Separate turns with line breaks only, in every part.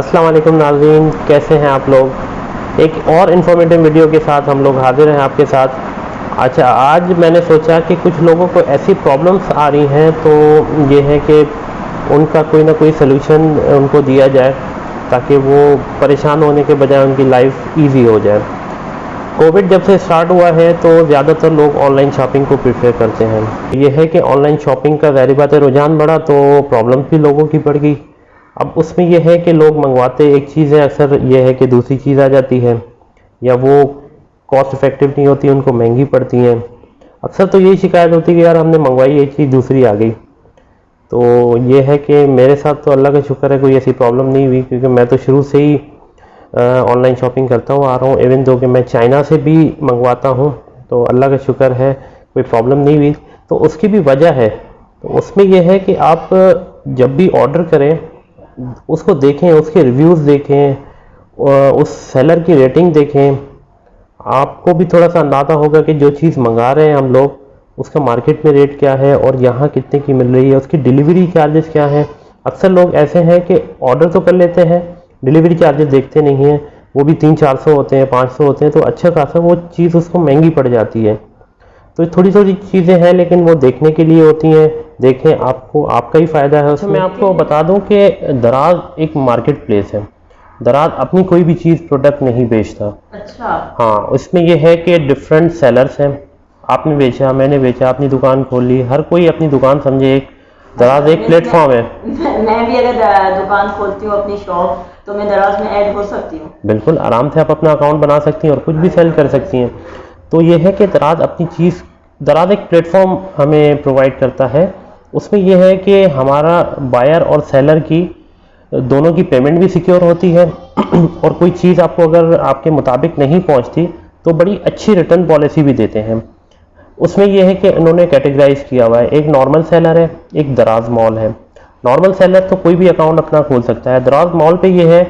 अस्सलाम वालेकुम नाज़रीन, कैसे हैं आप लोग। एक और इन्फॉर्मेटिव वीडियो के साथ हम लोग हाजिर हैं आपके साथ। अच्छा, आज मैंने सोचा कि कुछ लोगों को ऐसी प्रॉब्लम्स आ रही हैं, तो ये है कि उनका कोई ना कोई सलूशन उनको दिया जाए ताकि वो परेशान होने के बजाय उनकी लाइफ ईजी हो जाए। कोविड जब से स्टार्ट हुआ है तो ज़्यादातर लोग ऑनलाइन शॉपिंग को प्रेफर करते हैं। ये है कि ऑनलाइन शॉपिंग का ज़ाहिर बात है रुझान बढ़ा तो प्रॉब्लम्स भी लोगों की बढ़ गई। अब उसमें यह है कि लोग मंगवाते एक चीज़ है, अक्सर यह है कि दूसरी चीज़ आ जाती है, या वो कॉस्ट इफ़ेक्टिव नहीं होती, उनको महंगी पड़ती हैं। अक्सर तो यही शिकायत होती है कि यार हमने मंगवाई एक चीज़ दूसरी आ गई। तो ये है कि मेरे साथ तो अल्लाह का शुक्र है कोई ऐसी प्रॉब्लम नहीं हुई, क्योंकि मैं तो शुरू से ही ऑनलाइन शॉपिंग करता हुआ आ रहा हूँ। इवन दो कि मैं चाइना से भी मंगवाता हूँ, तो अल्लाह का शुक्र है कोई प्रॉब्लम नहीं हुई। तो उसकी भी वजह है, तो उसमें यह है कि आप जब भी ऑर्डर करें उसको देखें, उसके रिव्यूज़ देखें, उस सेलर की रेटिंग देखें। आपको भी थोड़ा सा अंदाज़ा होगा कि जो चीज़ मंगा रहे हैं हम लोग उसका मार्केट में रेट क्या है और यहाँ कितने की मिल रही है, उसकी डिलीवरी चार्जेस क्या हैं। अक्सर लोग ऐसे हैं कि ऑर्डर तो कर लेते हैं, डिलीवरी चार्जेस देखते नहीं हैं, वो भी 300-400 होते हैं, 500 होते हैं, तो अच्छा खासा वो चीज़ उसको महंगी पड़ जाती है। तो थोड़ी थोड़ी चीज़ें हैं, लेकिन वो देखने के लिए होती हैं। देखें, आपको आपका ही फ़ायदा है उसमें। मैं आपको बता दूं कि दराज एक मार्केट प्लेस है। दराज अपनी कोई भी चीज़ प्रोडक्ट नहीं बेचता।
अच्छा।
हाँ, इसमें यह है कि डिफरेंट सेलर्स हैं। आपने बेचा, मैंने बेचा, अपनी दुकान खोल ली, हर कोई अपनी दुकान समझे एक दराज एक प्लेटफॉर्म है।
मैं भी अगर दुकान खोलती हूँ अपनी शॉप, तो मैं दराज में ऐड हो सकती हूँ?
बिल्कुल आराम से आप अपना अकाउंट बना सकती हैं और कुछ भी सेल कर सकती हैं। तो ये है कि दराज अपनी चीज़, दराज एक प्लेटफॉर्म हमें प्रोवाइड करता है। उसमें यह है कि हमारा बायर और सेलर की दोनों की पेमेंट भी सिक्योर होती है और कोई चीज़ आपको अगर आपके मुताबिक नहीं पहुंचती तो बड़ी अच्छी रिटर्न पॉलिसी भी देते हैं। उसमें यह है कि इन्होंने कैटेगराइज किया हुआ है, एक नॉर्मल सेलर है, एक दराज मॉल है। नॉर्मल सेलर तो कोई भी अकाउंट अपना खोल सकता है। दराज मॉल पे यह है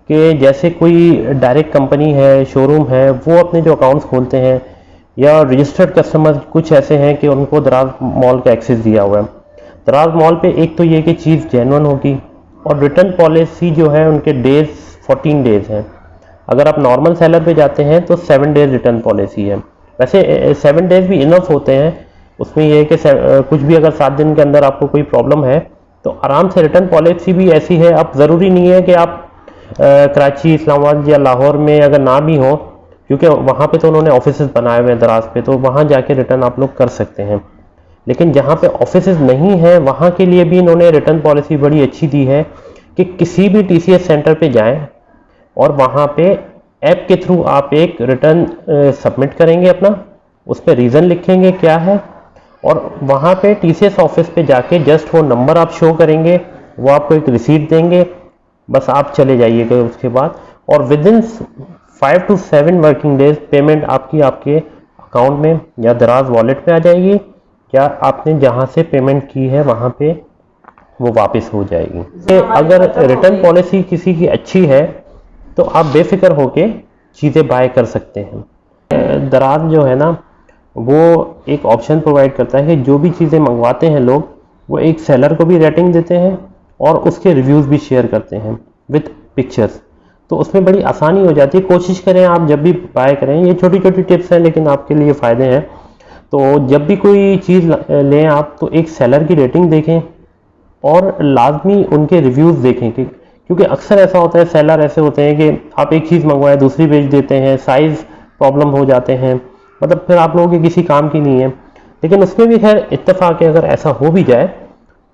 कि जैसे कोई डायरेक्ट कंपनी है, शोरूम है, वो अपने जो अकाउंट्स खोलते हैं, या रजिस्टर्ड कस्टमर कुछ ऐसे हैं कि उनको दराज मॉल का एक्सेस दिया हुआ है। दराज मॉल पे एक तो ये कि चीज़ जेन्युइन होगी, और रिटर्न पॉलिसी जो है उनके डेज 14 डेज हैं। अगर आप नॉर्मल सेलर पे जाते हैं तो 7 डेज रिटर्न पॉलिसी है। वैसे 7 डेज भी इनफ होते हैं। उसमें यह है कि कुछ भी अगर 7 दिन के अंदर आपको कोई प्रॉब्लम है तो आराम से रिटर्न पॉलिसी भी ऐसी है। अब ज़रूरी नहीं है कि आप कराची, इस्लामाबाद या लाहौर में अगर ना भी हो, क्योंकि वहाँ पे तो उन्होंने ऑफिसेज बनाए हुए हैं दराज पे, तो वहाँ जाके रिटर्न आप लोग कर सकते हैं। लेकिन जहाँ पे ऑफिसेज नहीं है वहाँ के लिए भी इन्होंने रिटर्न पॉलिसी बड़ी अच्छी दी है कि किसी भी टीसीएस सेंटर पे जाएं और वहाँ पे ऐप के थ्रू आप एक रिटर्न सबमिट करेंगे अपना, उस पर रीज़न लिखेंगे क्या है, और वहाँ पे टीसीएस ऑफिस पे जाके जस्ट वो नंबर आप शो करेंगे, वो आपको एक रिसीट देंगे, बस आप चले जाइएगा उसके बाद, और with in 5 to 7 working days payment आपकी आपके अकाउंट में या दराज वॉलेट पे आ जाएगी, या आपने जहाँ से पेमेंट की है वहाँ पे वो वापस हो जाएगी। अगर रिटर्न पॉलिसी किसी की अच्छी है तो आप बेफिक्र होके चीज़ें बाय कर सकते हैं। दराज जो है ना, वो एक ऑप्शन प्रोवाइड करता है कि जो भी चीज़ें मंगवाते हैं लोग, वो एक सेलर को भी रेटिंग देते हैं और उसके रिव्यूज़ भी शेयर करते हैं विथ पिक्चर्स। तो उसमें बड़ी आसानी हो जाती है। कोशिश करें आप जब भी बाय करें, ये छोटी छोटी टिप्स हैं लेकिन आपके लिए फ़ायदे हैं। तो जब भी कोई चीज़ लें आप, तो एक सेलर की रेटिंग देखें और लाजमी उनके रिव्यूज़ देखें, क्योंकि अक्सर ऐसा होता है, सेलर ऐसे होते हैं कि आप एक चीज़ मंगवाएं दूसरी बेच देते हैं, साइज़ प्रॉब्लम हो जाते हैं, मतलब फिर आप लोगों के किसी काम की नहीं है। लेकिन उसमें भी खैर इत्तेफाक है, अगर ऐसा हो भी जाए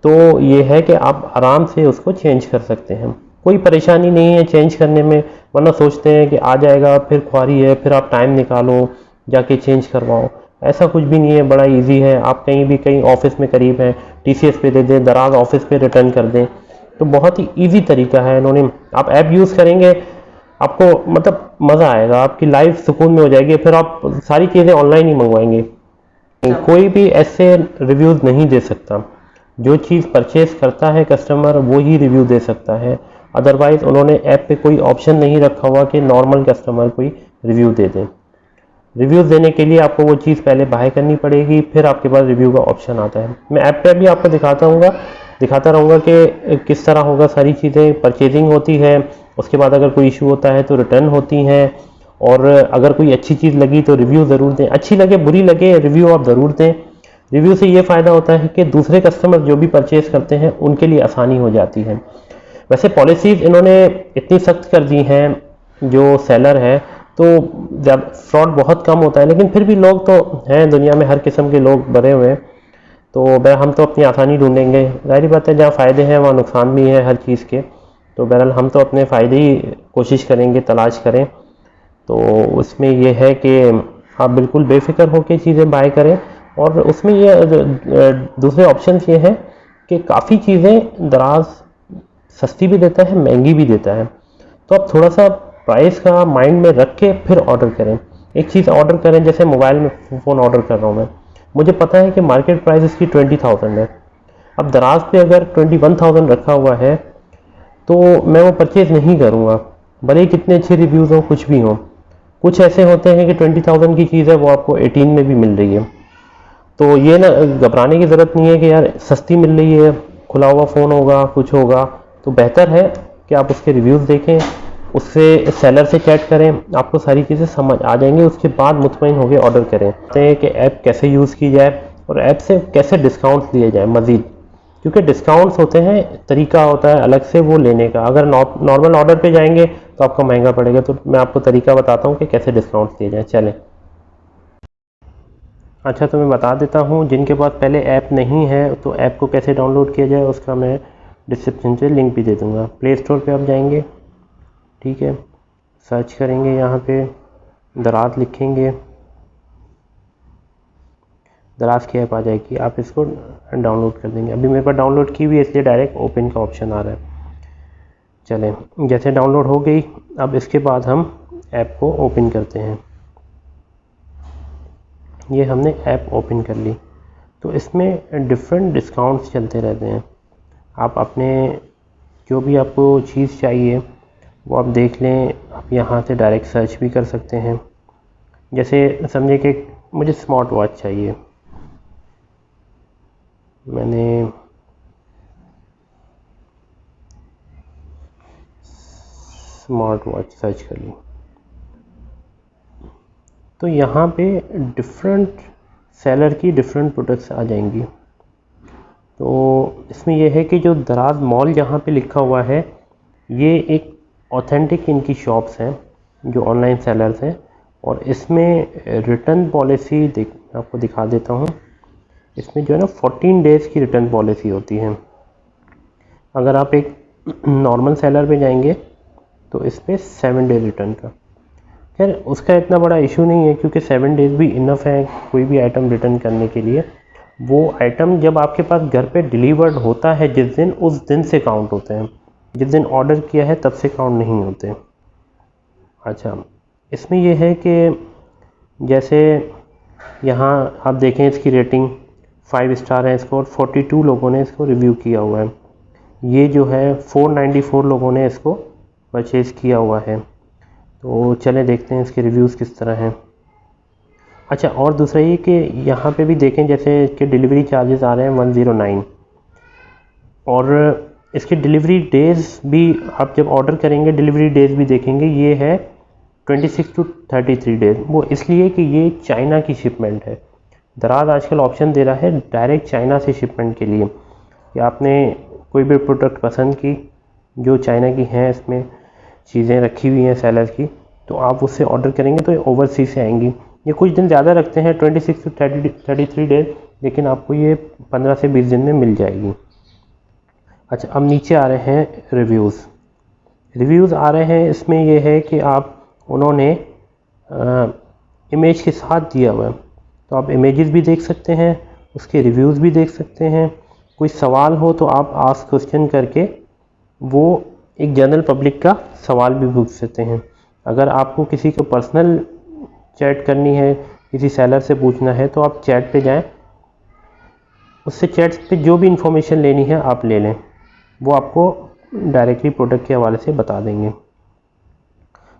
तो ये है कि आप आराम से उसको चेंज कर सकते हैं, कोई परेशानी नहीं है चेंज करने में। वरना सोचते हैं कि आ जाएगा, फिर ख्वारी है, फिर आप टाइम निकालो जाके चेंज करवाओ। ऐसा कुछ भी नहीं है, बड़ा इजी है। आप कहीं भी, कहीं ऑफिस में करीब हैं, टीसीएस पे दे दें, दराज ऑफिस पे रिटर्न कर दें, तो बहुत ही इजी तरीका है इन्होंने। आप ऐप यूज़ करेंगे, आपको मतलब मज़ा आएगा, आपकी लाइफ सुकून में हो जाएगी, फिर आप सारी चीज़ें ऑनलाइन ही मंगवाएंगे। कोई भी ऐसे रिव्यूज़ नहीं दे सकता। जो चीज़ परचेज करता है कस्टमर, वो ही रिव्यू दे सकता है। अदरवाइज़ उन्होंने ऐप पे कोई ऑप्शन नहीं रखा हुआ कि नॉर्मल कस्टमर कोई रिव्यू दे दें। रिव्यूज़ देने के लिए आपको वो चीज़ पहले बाय करनी पड़ेगी, फिर आपके पास रिव्यू का ऑप्शन आता है। मैं ऐप पे भी आपको दिखाता रहूँगा कि किस तरह होगा, सारी चीज़ें परचेजिंग होती है, उसके बाद अगर कोई इशू होता है तो रिटर्न होती हैं, और अगर कोई अच्छी चीज़ लगी तो रिव्यू ज़रूर दें, अच्छी लगे बुरी लगे रिव्यू आप ज़रूर दें। रिव्यू से ये फ़ायदा होता है कि दूसरे कस्टमर जो भी परचेज़ करते हैं उनके लिए आसानी हो जाती है। वैसे पॉलिसीज़ इन्होंने इतनी सख्त कर दी हैं जो सेलर है, तो फ्रॉड बहुत कम होता है, लेकिन फिर भी लोग तो हैं, दुनिया में हर किस्म के लोग भरे हुए हैं। तो हम तो अपनी आसानी ढूंढेंगे, जाहिर बात है जहाँ फ़ायदे हैं वहाँ नुकसान भी है हर चीज़ के। तो बहरहाल हम तो अपने फ़ायदे ही कोशिश करेंगे, तलाश करें। तो उसमें ये है कि आप बिल्कुल बेफिक्र होकर चीज़ें बाय करें। और उसमें ये दूसरे ऑप्शन ये हैं कि काफ़ी चीज़ें दराज सस्ती भी देता है, महंगी भी देता है। तो आप थोड़ा सा प्राइस का माइंड में रख के फिर ऑर्डर करें। एक चीज़ ऑर्डर करें, जैसे मोबाइल में फ़ोन ऑर्डर कर रहा हूँ मैं, मुझे पता है कि मार्केट प्राइस इसकी 20,000 है। अब दराज पे अगर 21,000 रखा हुआ है तो मैं वो परचेज़ नहीं करूँगा, भले ही कितने अच्छे रिव्यूज़ हों, कुछ भी हों। कुछ ऐसे होते हैं कि 20,000 की चीज़ है वो आपको 18 में भी मिल रही है। तो ये ना घबराने की ज़रूरत नहीं है कि यार सस्ती मिल रही है, खुला हुआ फ़ोन होगा, कुछ होगा। तो बेहतर है कि आप उसके रिव्यूज़ देखें, उससे सेलर से चैट करें, आपको सारी चीज़ें समझ आ जाएंगी। उसके बाद मुतमईन होकर ऑर्डर करें कि ऐप कैसे यूज़ की जाए और ऐप से कैसे डिस्काउंट्स दिए जाए मज़ीद, क्योंकि डिस्काउंट्स होते हैं, तरीका होता है अलग से वो लेने का। अगर नॉर्मल ऑर्डर पे जाएंगे तो आपको महंगा पड़ेगा। तो मैं आपको तरीका बताता हूँ कि कैसे डिस्काउंट्स दिए जाए। चलें, अच्छा तो मैं बता देता हूँ, जिनके पास पहले ऐप नहीं है तो ऐप को कैसे डाउनलोड किया जाए उसका मैं डिस्क्रिप्शन से लिंक भी दे दूँगा। प्ले स्टोर पे आप जाएंगे, ठीक है, सर्च करेंगे, यहाँ पे दराज लिखेंगे, दराज की ऐप आ जाएगी, आप इसको डाउनलोड कर देंगे। अभी मेरे पास डाउनलोड की हुई है इसलिए डायरेक्ट ओपन का ऑप्शन आ रहा है। चलें, जैसे डाउनलोड हो गई, अब इसके बाद हम ऐप को ओपन करते हैं। ये हमने ऐप ओपन कर ली, तो इसमें डिफरेंट डिस्काउंट्स चलते रहते हैं। आप अपने जो भी आपको चीज़ चाहिए वो आप देख लें, आप यहाँ से डायरेक्ट सर्च भी कर सकते हैं। जैसे समझे कि मुझे स्मार्ट वॉच चाहिए, मैंने स्मार्ट वॉच सर्च कर ली, तो यहाँ पे डिफरेंट सेलर की डिफरेंट प्रोडक्ट्स आ जाएंगी। तो इसमें यह है कि जो दराज मॉल यहाँ पे लिखा हुआ है, ये एक ऑथेंटिक इनकी शॉप्स हैं जो ऑनलाइन सेलर्स हैं। और इसमें रिटर्न पॉलिसी आपको दिखा देता हूँ। इसमें जो है ना 14 डेज़ की रिटर्न पॉलिसी होती है। अगर आप एक नॉर्मल सेलर पे जाएंगे तो इस पर 7 डे रिटर्न का, खैर उसका इतना बड़ा इशू नहीं है क्योंकि 7 डेज़ भी इनफ है कोई भी आइटम रिटर्न करने के लिए। वो आइटम जब आपके पास घर पे डिलीवर्ड होता है जिस दिन, उस दिन से काउंट होते हैं, जिस दिन ऑर्डर किया है तब से काउंट नहीं होते। अच्छा, इसमें यह है कि जैसे यहाँ आप देखें इसकी रेटिंग 5 स्टार है इसको, और 42 लोगों ने इसको रिव्यू किया हुआ है। ये जो है 494 लोगों ने इसको परचेज़ किया हुआ है। तो चलें देखते हैं इसके रिव्यूज़ किस तरह हैं। अच्छा, और दूसरा ये कि यहाँ पे भी देखें, जैसे कि डिलीवरी चार्जेस आ रहे हैं 109, और इसके डिलीवरी डेज़ भी आप जब ऑर्डर करेंगे डिलीवरी डेज़ भी देखेंगे, ये है 26 टू 33 डेज़। वो इसलिए कि ये चाइना की शिपमेंट है। दराज आजकल ऑप्शन दे रहा है डायरेक्ट चाइना से शिपमेंट के लिए, कि आपने कोई भी प्रोडक्ट पसंद की जो चाइना की हैं, इसमें चीज़ें रखी हुई हैं सेलर की, तो आप उससे ऑर्डर करेंगे तो ये ओवरसीज़ से आएंगी। ये कुछ दिन ज़्यादा रखते हैं 26 टू 33 डेज, लेकिन आपको ये 15 से 20 दिन में मिल जाएगी। अच्छा, अब नीचे आ रहे हैं रिव्यूज़ आ रहे हैं। इसमें यह है कि आप उन्होंने इमेज के साथ दिया हुआ है, तो आप इमेजेस भी देख सकते हैं, उसके रिव्यूज़ भी देख सकते हैं। कोई सवाल हो तो आप आस्क क्वेश्चन करके वो एक जनरल पब्लिक का सवाल भी पूछ सकते हैं। अगर आपको किसी को पर्सनल चैट करनी है, किसी सेलर से पूछना है, तो आप चैट पे जाएं, उससे चैट पे जो भी इंफॉर्मेशन लेनी है आप ले लें, वो आपको डायरेक्टली प्रोडक्ट के हवाले से बता देंगे।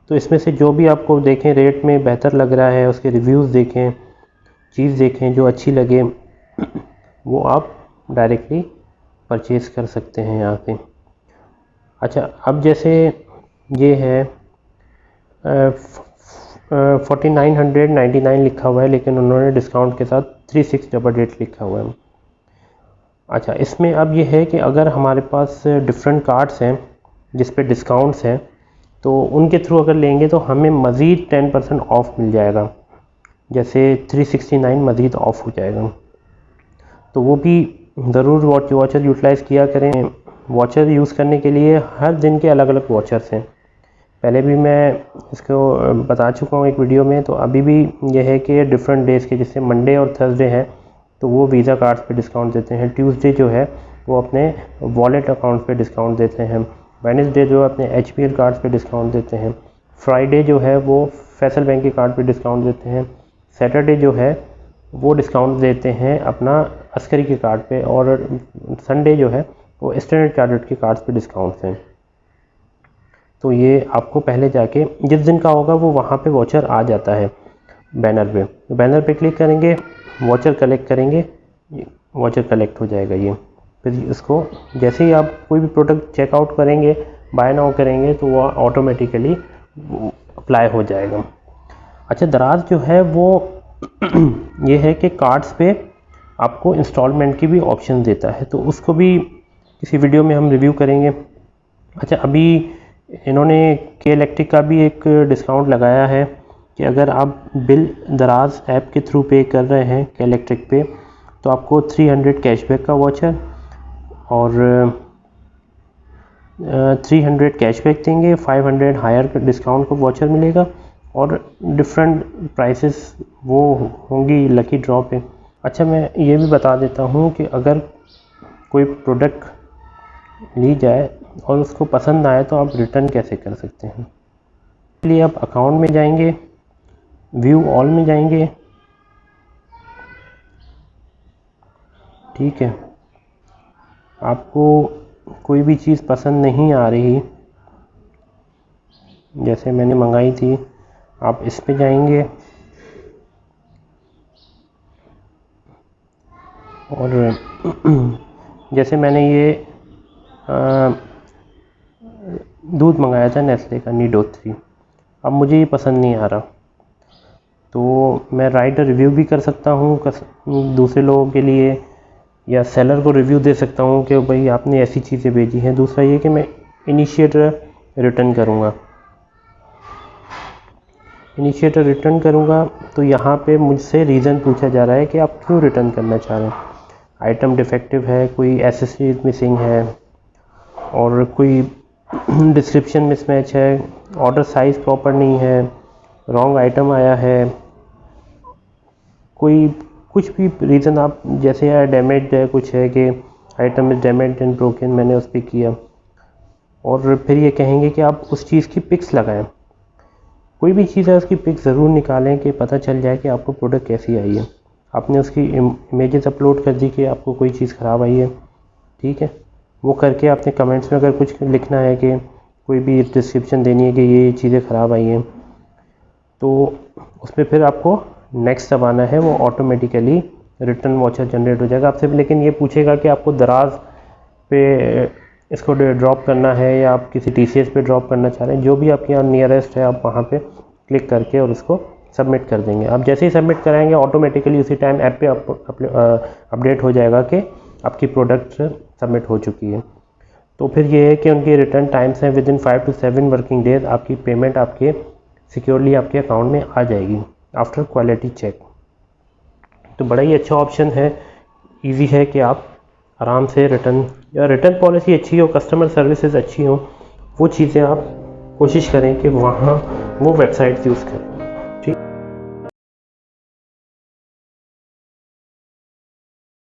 तो इसमें से जो भी आपको देखें रेट में बेहतर लग रहा है, उसके रिव्यूज़ देखें, चीज़ देखें, जो अच्छी लगे वो आप डायरेक्टली परचेज़ कर सकते हैं यहाँ से। अच्छा, अब जैसे ये है 4999 लिखा हुआ है, लेकिन उन्होंने डिस्काउंट के साथ 3688 लिखा हुआ है। अच्छा, इसमें अब ये है कि अगर हमारे पास डिफरेंट कार्ड्स हैं जिस पे डिस्काउंट्स हैं, तो उनके थ्रू अगर लेंगे तो हमें मज़ीद 10% ऑफ मिल जाएगा। जैसे 369 मज़ीद ऑफ हो जाएगा, तो वो भी ज़रूर वॉचर यूटिलाइज़ किया करें। वॉचर यूज़ करने के लिए हर दिन के अलग अलग वॉचर्स हैं, पहले भी मैं इसको बता चुका हूँ एक वीडियो में। तो अभी भी यह है कि डिफरेंट डेज़ के, जैसे मंडे और थर्सडे है तो वो वीज़ा कार्ड्स पे डिस्काउंट देते हैं। ट्यूसडे जो है वो अपने वॉलेट अकाउंट पे डिस्काउंट देते हैं। वेडनेसडे जो है अपने HPL कार्ड्स पे डिस्काउंट देते हैं। फ्राइडे जो है वो फैसल बैंक के कार्ड पे डिस्काउंट देते हैं। सैटरडे जो है वो डिस्काउंट देते हैं अपना अस्करी के कार्ड पे, और संडे जो है वो स्टैंडर्ड चार्टर्ड के कार्ड्स पे डिस्काउंट्स हैं। तो ये आपको पहले जाके जिस दिन का होगा वो वहाँ पे वॉचर आ जाता है बैनर पे। तो बैनर पे क्लिक करेंगे, वॉचर कलेक्ट करेंगे, वॉचर कलेक्ट हो जाएगा ये। फिर इसको जैसे ही आप कोई भी प्रोडक्ट चेकआउट करेंगे, बाय नाउ करेंगे, तो वो ऑटोमेटिकली अप्लाई हो जाएगा। अच्छा, दराज जो है वो ये है कि कार्ड्स पे आपको इंस्टॉलमेंट की भी ऑप्शन देता है, तो उसको भी किसी वीडियो में हम रिव्यू करेंगे। अच्छा, अभी इन्होंने के इलेक्ट्रिक का भी एक डिस्काउंट लगाया है कि अगर आप बिल दराज ऐप के थ्रू पे कर रहे हैं के इलेक्ट्रिक पे, तो आपको 300 कैशबैक का वॉचर और 300 कैशबैक देंगे, 500 हायर डिस्काउंट का वॉचर मिलेगा, और डिफरेंट प्राइसेस वो होंगी लकी ड्रॉ पे। अच्छा, मैं ये भी बता देता हूँ कि अगर कोई प्रोडक्ट ली जाए और उसको पसंद आए तो आप रिटर्न कैसे कर सकते हैं। इसलिए आप अकाउंट में जाएंगे, व्यू ऑल में जाएंगे, ठीक है। आपको कोई भी चीज़ पसंद नहीं आ रही, जैसे मैंने मंगाई थी, आप इस पे जाएंगे और जैसे मैंने ये दूध मंगाया था नेस्ले का नीडो 3, अब मुझे ये पसंद नहीं आ रहा, तो मैं राइट रिव्यू भी कर सकता हूँ दूसरे लोगों के लिए, या सेलर को रिव्यू दे सकता हूँ कि भाई आपने ऐसी चीज़ें भेजी हैं। दूसरा ये कि मैं इनिशिएट रिटर्न करूँगा। इनिशिएटर रिटर्न करूँगा तो यहाँ पे मुझसे रीज़न पूछा जा रहा है कि आप क्यों रिटर्न करना चाह रहे हैं। आइटम डिफेक्टिव है, कोई एसेसरीज मिसिंग है, और कोई डिस्क्रिप्शन मिसमैच है, ऑर्डर साइज़ प्रॉपर नहीं है, रॉन्ग आइटम आया है, कोई कुछ भी रीज़न आप, जैसे यार डैमेज है, कुछ है कि item is damage and broken, मैंने उस पर किया, और फिर ये कहेंगे कि आप उस चीज़ की पिक्स लगाएं। कोई भी चीज़ है उसकी पिक ज़रूर निकालें कि पता चल जाए कि आपको प्रोडक्ट कैसी आई है। आपने उसकी इमेजेस अपलोड कर दी कि आपको कोई चीज़ ख़राब आई है, ठीक है, वो करके आपने कमेंट्स में अगर कुछ लिखना है कि कोई भी डिस्क्रिप्शन देनी है कि ये चीज़ें ख़राब आई हैं, तो उसमें फिर आपको नेक्स्ट दबाना है, वो ऑटोमेटिकली रिटर्न वॉचर जनरेट हो जाएगा आपसे। लेकिन ये पूछेगा कि आपको दराज पे इसको ड्रॉप करना है या आप किसी TCS पे ड्रॉप करना चाह रहे हैं, जो भी आपके यहाँ नियरेस्ट है आप वहाँ पे क्लिक करके और उसको सबमिट कर देंगे। आप जैसे ही सबमिट कराएंगे ऑटोमेटिकली उसी टाइम ऐप पे अपडेट हो जाएगा कि आपकी प्रोडक्ट सबमिट हो चुकी है। तो फिर ये है कि उनके रिटर्न टाइम्स हैं विदिन 5 to 7 वर्किंग डेज, आपकी पेमेंट आपके सिक्योरली आपके अकाउंट में आ जाएगी आफ्टर क्वालिटी चेक। तो बड़ा ही अच्छा ऑप्शन है, ईजी है कि आप आराम से रिटर्न पॉलिसी अच्छी हो, कस्टमर सर्विसेज अच्छी हो, वो चीज़ें आप कोशिश करें कि वहाँ वो वेबसाइट यूज़ करें।